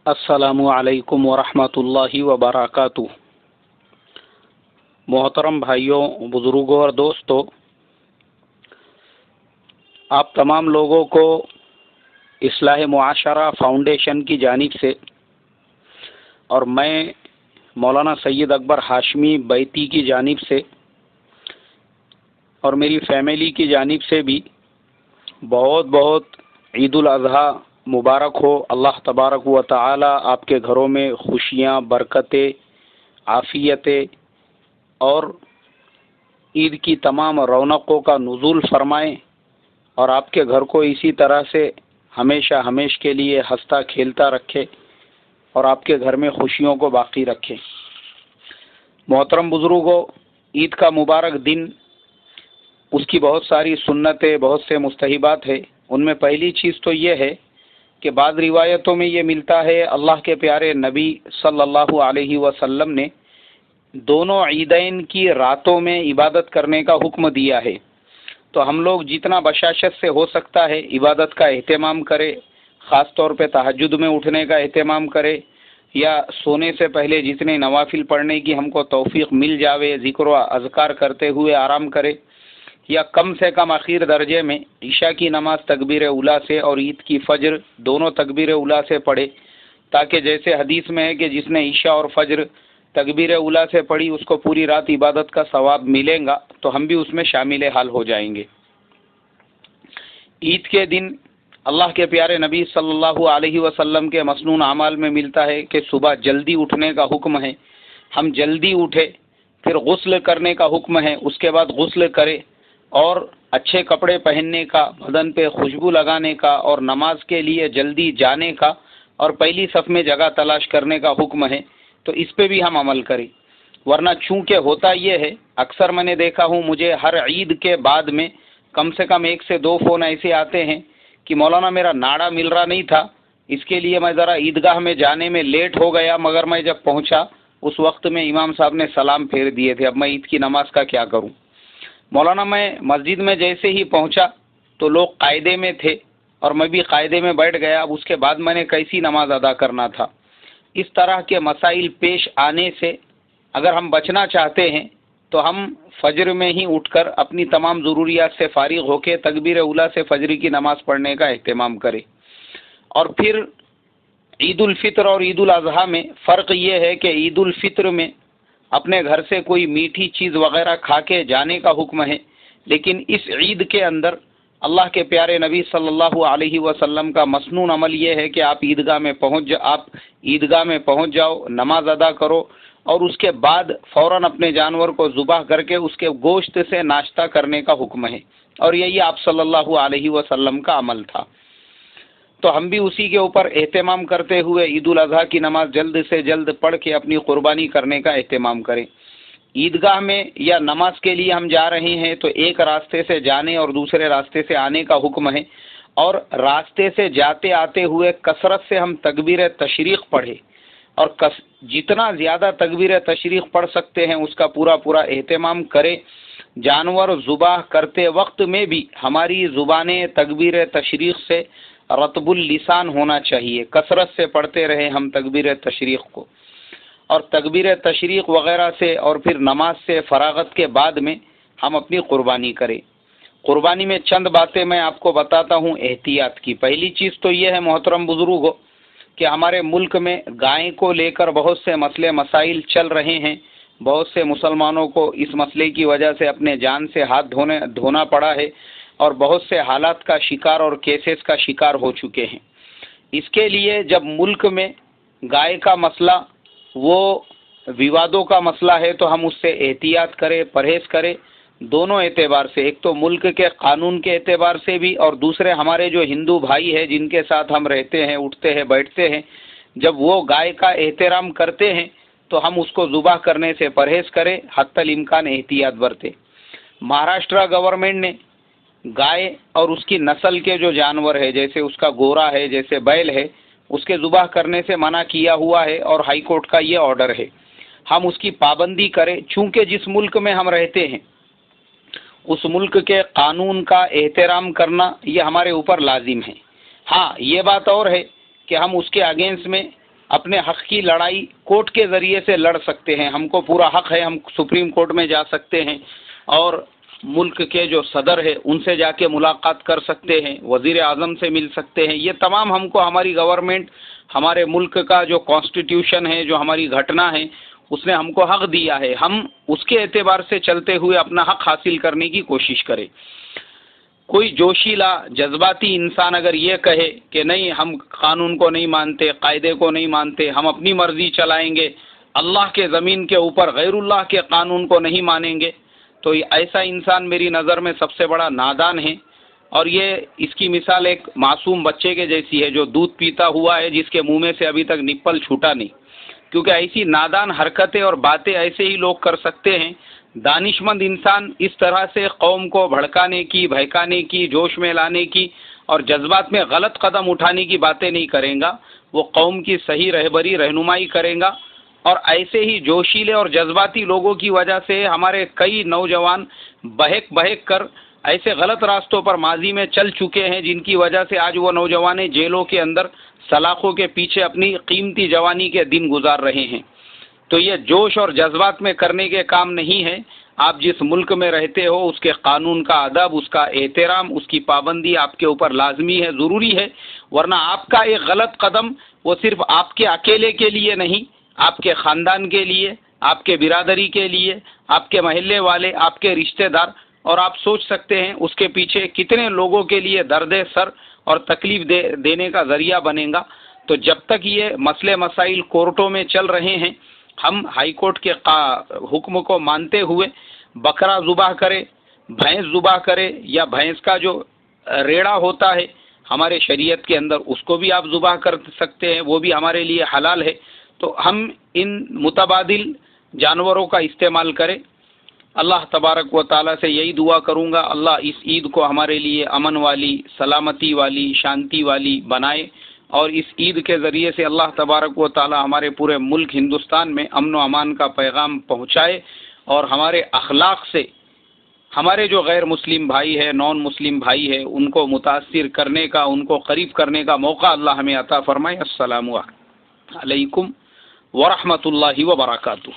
السلام علیکم ورحمۃ اللہ وبرکاتہ۔ محترم بھائیوں، بزرگوں اور دوستوں، آپ تمام لوگوں کو اصلاح معاشرہ فاؤنڈیشن کی جانب سے اور میں مولانا سید اکبر ہاشمی بیتی کی جانب سے اور میری فیملی کی جانب سے بھی بہت بہت عید الاضحیٰ مبارک ہو۔ اللہ تبارک و تعالی آپ کے گھروں میں خوشیاں، برکتیں، عافیتیں اور عید کی تمام رونقوں کا نزول فرمائیں اور آپ کے گھر کو اسی طرح سے ہمیشہ کے لیے ہنستا کھیلتا رکھے اور آپ کے گھر میں خوشیوں کو باقی رکھے۔ محترم بزرگوں، عید کا مبارک دن، اس کی بہت ساری سنتیں، بہت سے مستحبات ہیں۔ ان میں پہلی چیز تو یہ ہے کہ بعض روایتوں میں یہ ملتا ہے اللہ کے پیارے نبی صلی اللہ علیہ وسلم نے دونوں عیدین کی راتوں میں عبادت کرنے کا حکم دیا ہے۔ تو ہم لوگ جتنا بشاشت سے ہو سکتا ہے عبادت کا اہتمام کرے، خاص طور پہ تہجد میں اٹھنے کا اہتمام کرے، یا سونے سے پہلے جتنے نوافل پڑھنے کی ہم کو توفیق مل جاوے ذکر و اذکار کرتے ہوئے آرام کرے، یا کم سے کم اخیر درجے میں عشاء کی نماز تکبیر اولیٰ سے اور عید کی فجر دونوں تکبیر اولیٰ سے پڑھے، تاکہ جیسے حدیث میں ہے کہ جس نے عشاء اور فجر تکبیر اولیٰ سے پڑھی اس کو پوری رات عبادت کا ثواب ملے گا، تو ہم بھی اس میں شامل حال ہو جائیں گے۔ عید کے دن اللہ کے پیارے نبی صلی اللہ علیہ وسلم کے مسنون اعمال میں ملتا ہے کہ صبح جلدی اٹھنے کا حکم ہے، ہم جلدی اٹھے، پھر غسل کرنے کا حکم ہے، اس کے بعد غسل کرے اور اچھے کپڑے پہننے کا، بدن پہ خوشبو لگانے کا اور نماز کے لیے جلدی جانے کا اور پہلی صف میں جگہ تلاش کرنے کا حکم ہے، تو اس پہ بھی ہم عمل کریں۔ ورنہ چونکہ ہوتا یہ ہے، اکثر میں نے دیکھا ہوں مجھے ہر عید کے بعد میں کم سے کم 1 سے 2 فون ایسے آتے ہیں کہ مولانا میرا ناڑا مل رہا نہیں تھا، اس کے لیے میں ذرا عیدگاہ میں جانے میں لیٹ ہو گیا، مگر میں جب پہنچا اس وقت میں امام صاحب نے سلام پھیر دیے تھے، اب میں عید کی نماز کا کیا کروں؟ مولانا میں مسجد میں جیسے ہی پہنچا تو لوگ قاعدے میں تھے اور میں بھی قاعدے میں بیٹھ گیا، اب اس کے بعد میں نے کیسی نماز ادا کرنا تھا؟ اس طرح کے مسائل پیش آنے سے اگر ہم بچنا چاہتے ہیں تو ہم فجر میں ہی اٹھ کر اپنی تمام ضروریات سے فارغ ہو کے تکبیر اولیٰ سے فجر کی نماز پڑھنے کا اہتمام کریں۔ اور پھر عید الفطر اور عید الاضحیٰ میں فرق یہ ہے کہ عید الفطر میں اپنے گھر سے کوئی میٹھی چیز وغیرہ کھا کے جانے کا حکم ہے، لیکن اس عید کے اندر اللہ کے پیارے نبی صلی اللہ علیہ وسلم کا مسنون عمل یہ ہے کہ آپ عیدگاہ میں پہنچ جاؤ، نماز ادا کرو اور اس کے بعد فوراً اپنے جانور کو ذبح کر کے اس کے گوشت سے ناشتہ کرنے کا حکم ہے، اور یہی آپ صلی اللہ علیہ وسلم کا عمل تھا۔ تو ہم بھی اسی کے اوپر اہتمام کرتے ہوئے عید الاضحیٰ کی نماز جلد سے جلد پڑھ کے اپنی قربانی کرنے کا اہتمام کریں۔ عیدگاہ میں یا نماز کے لیے ہم جا رہے ہیں تو ایک راستے سے جانے اور دوسرے راستے سے آنے کا حکم ہے، اور راستے سے جاتے آتے ہوئے کثرت سے ہم تکبیر تشریق پڑھیں، اور جتنا زیادہ تکبیر تشریق پڑھ سکتے ہیں اس کا پورا اہتمام کریں۔ جانور ذبح کرتے وقت میں بھی ہماری زبانیں تکبیر تشریق سے رطب اللسان ہونا چاہیے، کثرت سے پڑھتے رہے ہم تکبیر تشریق کو، اور تکبیر تشریق وغیرہ سے اور پھر نماز سے فراغت کے بعد میں ہم اپنی قربانی کریں۔ قربانی میں چند باتیں میں آپ کو بتاتا ہوں احتیاط کی۔ پہلی چیز تو یہ ہے محترم بزرگوں کہ ہمارے ملک میں گائے کو لے کر بہت سے مسئلے مسائل چل رہے ہیں، بہت سے مسلمانوں کو اس مسئلے کی وجہ سے اپنے جان سے ہاتھ دھونا پڑا ہے اور بہت سے حالات کا شکار اور کیسز کا شکار ہو چکے ہیں۔ اس کے لیے جب ملک میں گائے کا مسئلہ وہ ووادوں کا مسئلہ ہے تو ہم اس سے احتیاط کریں، پرہیز کریں، دونوں اعتبار سے، ایک تو ملک کے قانون کے اعتبار سے بھی، اور دوسرے ہمارے جو ہندو بھائی ہیں جن کے ساتھ ہم رہتے ہیں، اٹھتے ہیں، بیٹھتے ہیں، جب وہ گائے کا احترام کرتے ہیں تو ہم اس کو ذبح کرنے سے پرہیز کریں، حتی الامکان احتیاط برتیں۔ مہاراشٹرا گورنمنٹ نے گائے اور اس کی نسل کے جو جانور ہے، جیسے اس کا گورا ہے، جیسے بیل ہے، اس کے ذبح کرنے سے منع کیا ہوا ہے، اور ہائی کورٹ کا یہ آرڈر ہے۔ ہم اس کی پابندی کریں، چونکہ جس ملک میں ہم رہتے ہیں اس ملک کے قانون کا احترام کرنا یہ ہمارے اوپر لازم ہے۔ ہاں، یہ بات اور ہے کہ ہم اس کے اگینسٹ میں اپنے حق کی لڑائی کورٹ کے ذریعے سے لڑ سکتے ہیں. ہم کو پورا حق ہے, ہم سپریم کورٹ میں جا سکتے ہیں اور ملک کے جو صدر ہے ان سے جا کے ملاقات کر سکتے ہیں, وزیر اعظم سے مل سکتے ہیں. یہ تمام ہم کو ہماری گورنمنٹ, ہمارے ملک کا جو کانسٹیٹیوشن ہے, جو ہماری گھٹنا ہے, اس نے ہم کو حق دیا ہے. ہم اس کے اعتبار سے چلتے ہوئے اپنا حق حاصل کرنے کی کوشش کریں. کوئی جوشیلا جذباتی انسان اگر یہ کہے کہ نہیں ہم قانون کو نہیں مانتے, قاعدے کو نہیں مانتے, ہم اپنی مرضی چلائیں گے, اللہ کے زمین کے اوپر غیر اللہ کے قانون کو نہیں مانیں گے, تو ایسا انسان میری نظر میں سب سے بڑا نادان ہے. اور یہ اس کی مثال ایک معصوم بچے کے جیسی ہے جو دودھ پیتا ہوا ہے, جس کے منہ میں سے ابھی تک نپل چھوٹا نہیں. کیونکہ ایسی نادان حرکتیں اور باتیں ایسے ہی لوگ کر سکتے ہیں. دانش مند انسان اس طرح سے قوم کو بھڑکانے کی, بہکانے کی, جوش میں لانے کی اور جذبات میں غلط قدم اٹھانے کی باتیں نہیں کرے گا. وہ قوم کی صحیح رہبری رہنمائی کرے گا. اور ایسے ہی جوشیلے اور جذباتی لوگوں کی وجہ سے ہمارے کئی نوجوان بہک بہک کر ایسے غلط راستوں پر ماضی میں چل چکے ہیں, جن کی وجہ سے آج وہ نوجوان جیلوں کے اندر سلاخوں کے پیچھے اپنی قیمتی جوانی کے دن گزار رہے ہیں. تو یہ جوش اور جذبات میں کرنے کے کام نہیں ہے. آپ جس ملک میں رہتے ہو اس کے قانون کا ادب, اس کا احترام, اس کی پابندی آپ کے اوپر لازمی ہے, ضروری ہے. ورنہ آپ کا ایک غلط قدم وہ صرف آپ کے اکیلے کے لیے نہیں, آپ کے خاندان کے لیے, آپ کے برادری کے لیے, آپ کے محلے والے, آپ کے رشتہ دار, اور آپ سوچ سکتے ہیں اس کے پیچھے کتنے لوگوں کے لیے درد سر اور تکلیف دینے کا ذریعہ بنے گا. تو جب تک یہ مسئلے مسائل کورٹوں میں چل رہے ہیں, ہم ہائی کورٹ کے حکم کو مانتے ہوئے بکرا ذبح کرے, بھینس ذبح کرے, یا بھینس کا جو ریڑا ہوتا ہے ہمارے شریعت کے اندر اس کو بھی آپ ذبح کر سکتے ہیں, وہ بھی ہمارے لیے حلال ہے. تو ہم ان متبادل جانوروں کا استعمال کریں. اللہ تبارک و تعالیٰ سے یہی دعا کروں گا, اللہ اس عید کو ہمارے لیے امن والی, سلامتی والی, شانتی والی بنائے, اور اس عید کے ذریعے سے اللہ تبارک و تعالیٰ ہمارے پورے ملک ہندوستان میں امن و امان کا پیغام پہنچائے, اور ہمارے اخلاق سے ہمارے جو غیر مسلم بھائی ہے, نان مسلم بھائی ہے, ان کو متاثر کرنے کا, ان کو قریب کرنے کا موقع اللہ ہمیں عطا فرمائے. السلام علیکم ورحمۃ اللہ وبرکاتہ.